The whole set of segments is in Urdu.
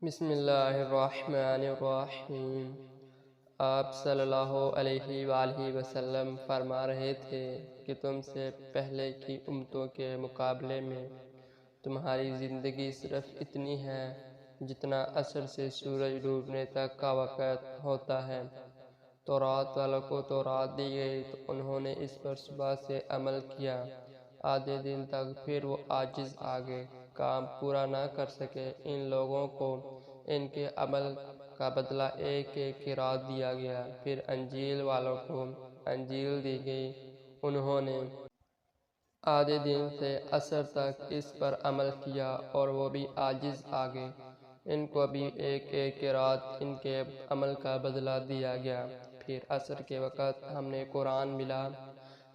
بسم اللہ الرحمن الرحیم۔ آپ صلی اللہ علیہ وآلہ وسلم فرما رہے تھے کہ تم سے پہلے کی امتوں کے مقابلے میں تمہاری زندگی صرف اتنی ہے جتنا عصر سے سورج ڈوبنے تک کا وقت ہوتا ہے۔ تورات والوں کو تورات دی گئی تو انہوں نے اس پر صبح سے عمل کیا آدھے دن تک، پھر وہ عاجز آگے کام پورا نہ کر سکے۔ ان لوگوں کو ان کے عمل کا بدلہ ایک ایک رات دیا گیا۔ پھر انجیل والوں کو انجیل دی گئی، انہوں نے آدھے دن سے عصر تک اس پر عمل کیا اور وہ بھی عاجز آگے۔ ان کو بھی ایک ایک رات ان کے عمل کا بدلہ دیا گیا۔ پھر عصر کے وقت ہم نے قرآن ملا،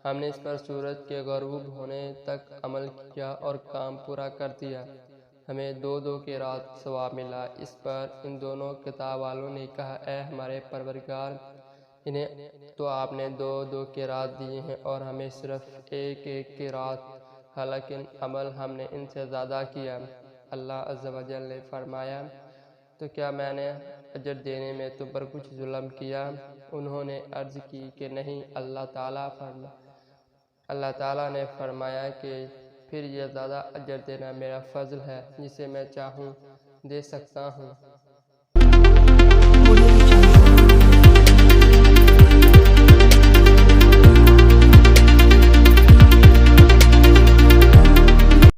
ہم نے اس پر سورج کے غروب ہونے تک عمل کیا اور کام پورا کر دیا، ہمیں دو دو کی رات ثواب ملا۔ اس پر ان دونوں کتاب والوں نے کہا، اے ہمارے پروردگار، انہیں تو آپ نے دو دو کی رات دیے ہیں اور ہمیں صرف ایک ایک کی رات، حالانکہ عمل ہم نے ان سے زیادہ کیا۔ اللہ عز و جل نے فرمایا، تو کیا میں نے اجر دینے میں تم پر کچھ ظلم کیا؟ انہوں نے عرض کی کہ نہیں۔ اللہ تعالیٰ نے فرمایا کہ پھر یہ زیادہ اجر دینا میرا فضل ہے، جسے میں چاہوں دے سکتا ہوں۔